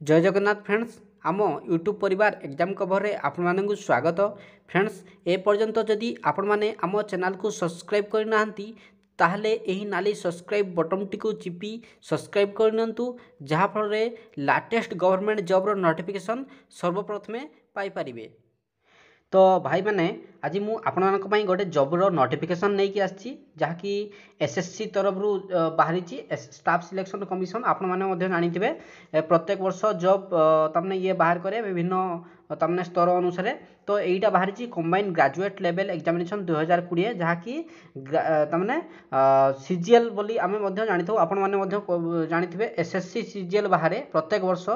जय जगन्नाथ फ्रेंड्स आम यूट्यूब परिवार एग्जाम कवर आपण मानक स्वागत फ्रेंड्स ए पर्यंत जदि आपण माने आम चैनल को सब्सक्राइब करना ताहले एही नाली सब्सक्राइब बटन टी को चिपी सब्सक्राइब करनियंतु जहाँ फल लाटेस्ट गवर्नमेंट जॉब रो नोटिफिकेशन सर्वप्रथमे पाई परिबे। तो भाई मैंने आज मु आपण गोटे जॉब्र नोटिफिकेशन नहीं कि आसी जहाँकि एसएससी तरफ रू बाहरी स्टाफ सिलेक्शन कमिशन आपण मैंने जानी प्रत्येक वर्ष जॉब तमने ये बाहर करे विभिन्न तमने स्तर अनुसार। तो यहीटा बाहरी कंबाइन ग्रेजुएट लेवल एग्जामिनेशन 2020 जहाँकि तमने सीजीएल बोली आम जानी था आपण मैंने जानी एसएससी सीजीएल बाहर प्रत्येक वर्ष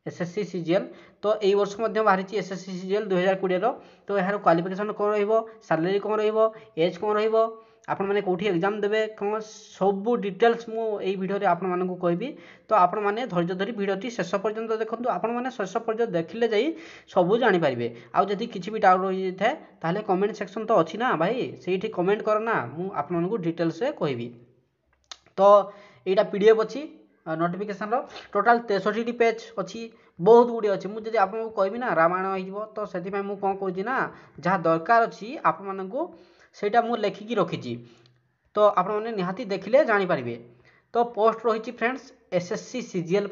एसएससी सीजीएल। तो यही वर्ष बाहरी एसएससी सीजीएल 2020 तो यार क्वालिफिकेशन कौन रहिबो सैलरी कौन रहिबो एज कौन रहिबो आपण माने कोठी एग्जाम देबे कौन सब डिटेल्स मु एई वीडियो रे आपण मानकु कहबी। तो आपण माने धैर्य धरी वीडियोटी शेष पर्यंत देखंतु आपण माने शेष पर्यंत देखिले जाई सब जानि पारिबे। आ जदि किछि भी डाउट रहि जाय ताले कमेंट सेक्शन तो अछि ना भाई सेठी कमेंट करना मु आपण मानकु डिटेल्स रे कहबी। तो एटा पीडीएफ अछि नोटिफिकेशन रो टोटल 63 पेज अच्छी बहुत गुड़ी अच्छी मुझे आपको कहबी ना रामायण हो तो से मुझे कौन कौन ना जहाँ दरकार अच्छी आपण सेटा मु लेखिकी रखी तो आपण मैंने निहाती देखिले जानीपारे। तो पोस्ट रही फ्रेंड्स एसएससी सीजीएल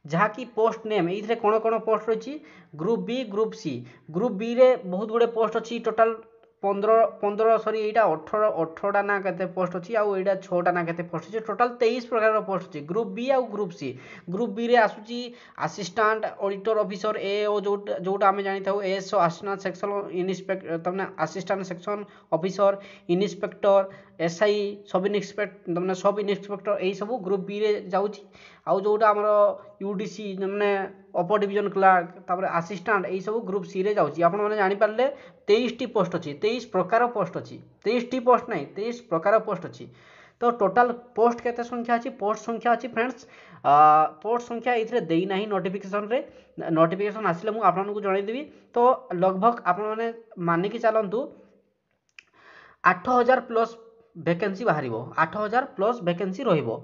जहाँकि पोस्ट नेम ये कौन कौन पोस्ट रही group B group C group B रे बहुत गुड़े पोस्ट अच्छी टोटाल 15 सॉरी एटा 18टा ना केते पोस्ट अछि आ एटा 6टा ना केते पोस्ट अछि टोटल 23 प्रकार पोस्ट अछि ग्रुप बी आ ग्रुप सी। ग्रुप बी रे आसुची असिस्टेंट ऑडिटर ऑफिसर एओ जोटा आमे जानि थाउ एएसओ असिस्टेंट सेक्शन इन्स्पेक्टर तमने assistant section officer inspector SI sub inspector तमने सब इन्स्पेक्टर एई सब ग्रुप बी रे जाउची। आउ जोटा हमर यूडीसी तमने अपर डिवीजन क्लर्क तापर असिस्टेंट एई सब ग्रुप सी रे जाउची। आपण माने जानि पारले 23 टी पोस्ट अच्छी 23 प्रकार पोस्ट अच्छी 23 टी पोस्ट नहीं 23 प्रकार पोस्ट अच्छी। तो टोटाल पोस्ट केते संख्या अच्छी पोस्ट संख्या अच्छी फ्रेंड्स पोस्ट संख्या ये देना नोटिफिकेशन रे नोटिफिकेशन आसिले मुझे आपको जनईदेवी। तो लगभग आपण मैंने मानिकी चलतु 8000 प्लस वैकेंसी बाहर 8000 प्लस वैकेंसी रहिबो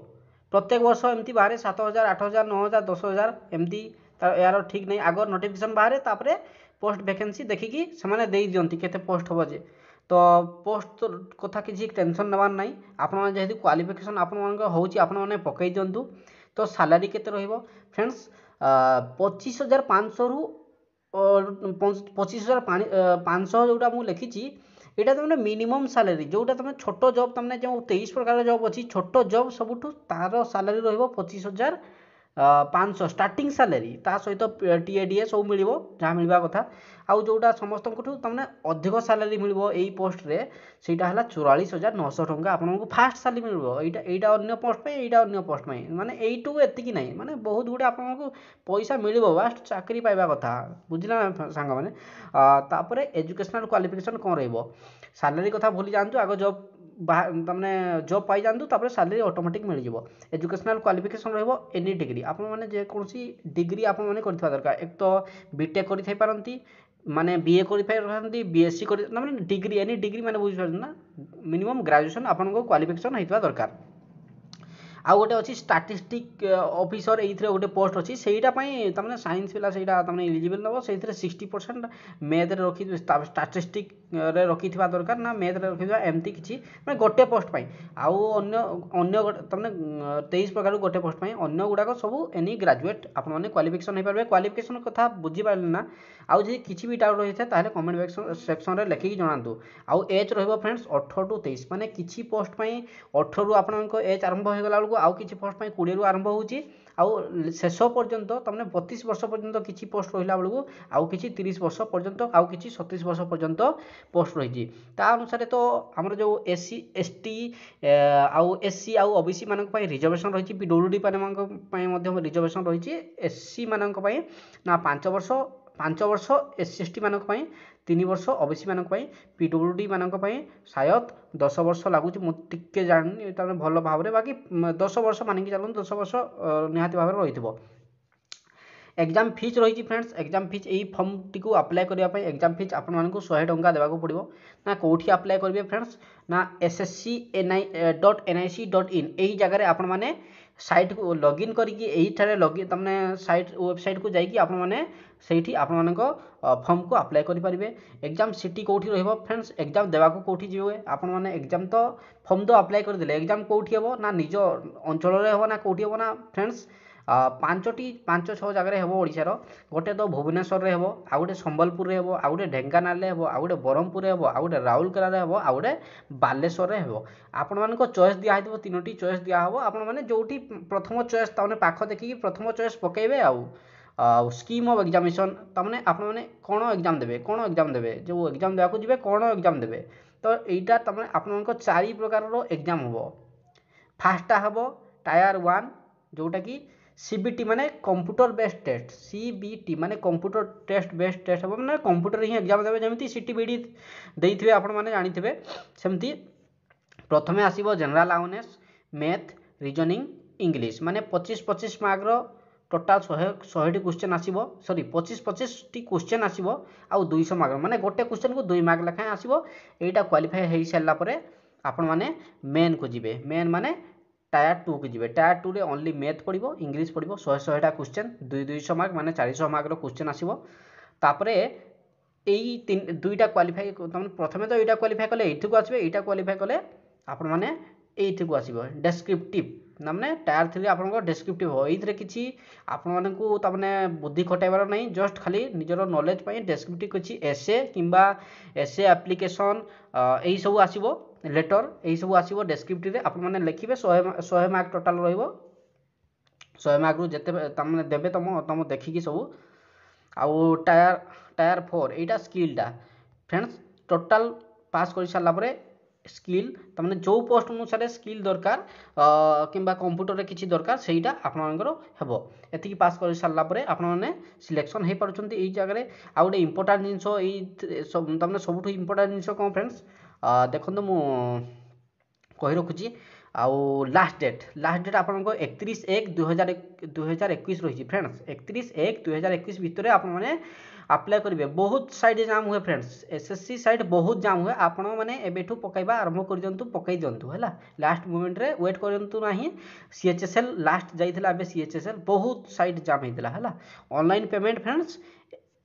प्रत्येक वर्ष एमती बाहर 7000 8000 9000 10000 एमती यार ठीक नहीं आगर नोटिफिकेशन बाहर तापरे पोस्ट वैकेंसी देखिकी से दे दियंती केते पोस्ट हम जे। तो पोस्ट तो कथा किसी टेंशन नबार ना आपण जेहेतु क्वालिफिकेशन आपने पकई दिंतु। तो सैलरी केते रहिबो फ्रेंड्स 25500 रु 25500 जोटा मुझे लिखी यहाँ तुमने मिनिमम सैलरी जोटा तुम छोट जॉब तुमने जो 23 प्रकार जॉब अच्छी छोट जॉब सबुठ तार सैलरी रहिबो 25500 स्टार्टिंग सैलरी ता सहित टीएडीए सब मिल जहाँ मिलवा कथा आउ जोटा समस्त तुमने अधिक सैलरी मिल पोस्ट रे सेटा है 44900 टंका आपको फास्ट सैलरी मिल यहाँ अन्य पोस्ट पे यहाँ अन्य पोस्ट में माने एटू एतिकी नहीं माने बहुत गुड़े आपको पैसा मिल बास्ट चाकरी पाइबा कथा बुझला सांग मैंने। तापर एजुकेशनल क्वालिफिकेशन कौन रहिबो सैलरी कथा भूली जातु आग जॉब तमने जॉब पाई जातु तापर सैलरी ऑटोमेटिक मिल जाव। एजुकेशनल क्वालिफिकेशन रहिबो एनी डिग्री आपण माने जे कोनसी डिग्री आपण माने करथिबा दरकार एक तो बीटेक करि थाई पारंती माने बीए करि पारंती बीएससी करि माने डिग्री एनी डिग्री माने बुझ पारन ना मिनिमम ग्रेजुएशन आपनको क्वालिफिकेशन हेतबा दरकार। आउ गोटे अच्छी स्टाटिस्टिक ऑफिसर ये गोटे पोस्ट अच्छी सेटा तमने साइंस पिला सेटा तमने एलिजिबल नब से 60% मैथ रे रखि स्टाटिस्टिक रे रखि दरकार ना मैथ रे रखि एमती किछि माने गोटे पोस्ट पाई आउ अन्य तमने 23 प्रकार गोटे पोस्ट पाई अन्य गुडाक सब एनी ग्रेजुएट आपण माने क्वालिफिकेशन हे पारबे। क्वालिफिकेशन कथा बुझी पारले ना आउ जे किछि भी डाउट रहि था ताले कमेंट सेक्शन रे लिखि जणांतु। आउ एज रहइबो फ्रेंड्स 18 टू 23 माने किछि पोस्ट पाई 18 रु आपनको एज आरंभ हो गला आउ किछि पोस्ट पाई 20 रु आरंभ होउची आउ शेष पर्यंत तमने 32 वर्ष पर्यंत किछि पोस्ट रहिला बेलू आउ किछि 30 वर्ष पर्यंत आउ किछि 37 वर्ष पर्यंत पोस्ट रहिछि। ता अनुसार तो हमर जो एससी एसटी आउ एससी आउ ओबीसी मानक पई रिजर्वेशन रहिछि पीडब्ल्यूडी मानक पई मध्ये रिजर्वेशन रहिछि एससी मानक पई ना 5 वर्ष एससी एसटी मानक पई 3 वर्ष ओबीसी मानक पई पीडब्ल्यूडी मानक पई शायद 10 वर्ष लागुच मु टिके जानि ताने भलो भाबरे बाकी 10 वर्ष मानिकी चलन 10 वर्ष निहाती भाबरे रहितबो। एग्जाम फीस रही फ्रेंड्स एग्जाम फीस यही फॉर्म टी अप्लाई करने एग्जाम फीस आपण मानक 100 टंका देवाक पड़ो ना कौटी अप्लाई करेंगे फ्रेंड्स ना ssc.nic.in यही जगह आपण मैंने साइट को लॉगिन करके यही लॉगिन तमने साइट वेबसाइट को जाइए आपण मैंने से आपण फॉर्म को अप्लाई करेंगे। एग्जाम सिटी कौटी रहिबो फ्रेंड्स, एग्जाम देवा को कौटी जीवे आपण मैंने एग्जाम तो फॉर्म तो अप्लाई करदे एग्जाम कौटी हे ना निज अंचल हे ना कौटी हे ना फ्रेंड्स, पांच छः जगह हे ओडार गोटे तो भुवनेश्वर हे आउ गोटे संबलपुर हे आउ गोटे ढेंकानाल हे आउ गोटे ब्रह्मपुर हे आउ गोटे राउरकेला हे आउ गोटे बालेश्वर हे। आपण मान चॉइस दिया है तीनोटी चॉइस दिया हम आपण मैंने जो प्रथम चॉइस तमने पाख देखिए प्रथम चॉइस पकेबे आउ स्कीम ऑफ एग्जामिनेशन तमने आपण मैंने कौन एग्जाम देबे कौन एग्जाम देबे जो एग्जाम देवाक जी कौन एग्जाम देबे तो यहाँ तमने आपण चारि प्रकार एग्जाम हम। फास्टा हम टायर 1 जोटा कि सीबीटी माने कंप्यूटर बेस्ड टेस्ट, सीबीटी माने कंप्यूटर टेस्ट बेस्ड टेस्ट हम मैंने कंप्यूटर ही एग्जाम देबे जमी सीटी बीडी देइथिबे आपण माने जानिथिबे सेमती। प्रथमे आसीबो general awareness math reasoning English माने 25-25 मार्क टोटाल 100 क्वेश्चन आसीबो सॉरी 25-25 टी क्वेश्चन आसीबो आउ 200 मार्क माने गोटे क्वेश्चन को 2 मार्क लेखा आसीबो। एटा क्वालिफाई हेई सारला परे आपण माने मेन को जिवे, मेन माने टायर 2 को जिवे। टायर 2 रे ओनली मैथ पड़िबो इंग्लिश पड़िबो 100 टा क्वेश्चन 200 मार्क माने 400 मार्क रो क्वेश्चन आसीबो। तापरे एई दुईटा क्वालिफाई तमने प्रथमे तो एटा क्वालिफाई कले एठी को आसीबे, एटा क्वालिफाई कले आपण माने एठी को आसीबो डेस्क्रिप्टिव नामने टायर 3 आपन डेस्क्रिप्टिव हो एइथरे किछि आपण माने को तमने बुद्धि खटाइबार नहीं जस्ट खाली निजर नॉलेज पई डेस्क्रिप्टिव किछि एसे किंबा एसे एप्लीकेशन एई सब आसीबो लेटर एई सब आसीबो डेस्क्रिप्टिव रे आपण माने लिखिबे 100 मार्क टोटल रहइबो 100 मार्क रु जते तमने देबे तम देखिकी सब। आउ टायर 4 एटा स्किलटा फ्रेंड्स टोटल पास कर सारा पर स्किल तमने जो पोस्ट अनुसार स्किल दरकार किंबा कंप्यूटर किसी दरकार सेटा आपनकर हेबो एतिकी पास कर सारा पर आपण माने सिलेक्शन हे पारुछंती एई जगह रे। आ गोटे इंपोर्टेंट जिंस एई तमने सबठु इंपोर्टेंट जिंस कोन फ्रेंड्स देखंतु मु कहि रखुची आउ लास्ट डेट आपन 31/1/2021 रही फ्रेंड्स 31/1/2021 भितर आपण माने अप्लाई करेंगे। बहुत साइड एग्जाम हुए फ्रेंड्स एसएससी साइड बहुत जाम हुए आपण मैंने एबेठू पकईबा आरंभ कर दिंतु पकई दिंतु है लास्ट मोमेंट रे वेट करंतु नाही। सीएचएसएल लास्ट जाइथिला एबे सीएचएसएल बहुत साइड जाम हेतिला है ऑनलाइन पेमेंट फ्रेंड्स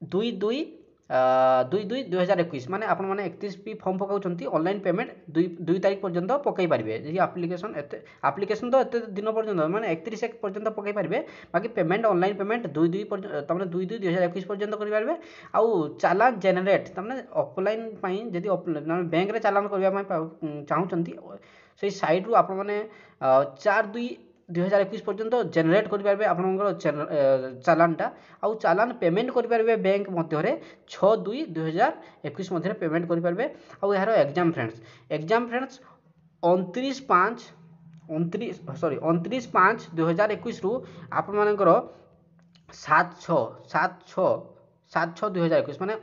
2/2/2021 माने आपण माने 31 पी फॉर्म पकाउछंती ऑनलाइन पेमेंट 2 तारिख पर्यंत पकई पारिबे जे एप्लीकेशन तो एते दिन पर्यंत माने 31 पर्यंत पकई पारिबे बाकी पेमेंट ऑनलाइन पेमेंट 2/2 तमने 2/2/2021 पर्यंत करि पारिबे। आउ चालान जनरेट तमने ऑफलाइन पई जदी ऑफलाइन बैंक रे चालान करबा पई चाहुचंती से साइट रु आपण माने 4/2/2021 पर्यंत जेनेरेट करेंगे आपंकर चालानटा आउ चालान पेमेंट करेंगे बैंक मध्य 6/2/2021 मध्य पेमेंट करेंगे। आउ यार एग्जाम फ्रेंड्स 29/5/2021 रु आपण मानकर 7/6/2021 माने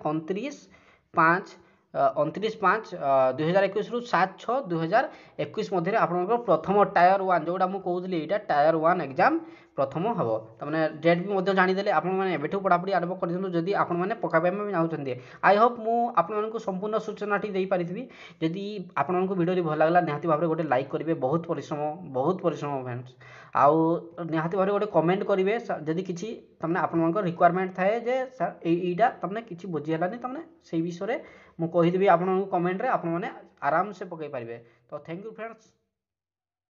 29/5/2021 रु 7/6/2021 मध्य आपंकर प्रथम टायर 1 जोटा मुझे कहूली यहाँ टायर 1 एग्जाम प्रथम हम तमें डेट भी जानीदे आपण मैंने एबेठू पढ़ापढ़ी आरंभ कर दिखाँ जदि आपण मैंने पकाइबा चाहते। आई होप मुझे संपूर्ण सूचनाटी दे पारि जदि आपण भिडियो भल लगला निहाती भाव गोटे लाइक करेंगे बहुत परिश्रम फ्रेंड्स आउ निहाती भाव गोटे कमेंट करेंगे जदि किसी तमने आपण रिक्वायरमेंट थाए जे सर यहीटा तमने किसी बुझीगलानी तमने से विषय में मुझे कहीदेवी आपण कमेंट रे आपण मैंने आराम से पकई पारे। तो थैंक यू फ्रेंड्स।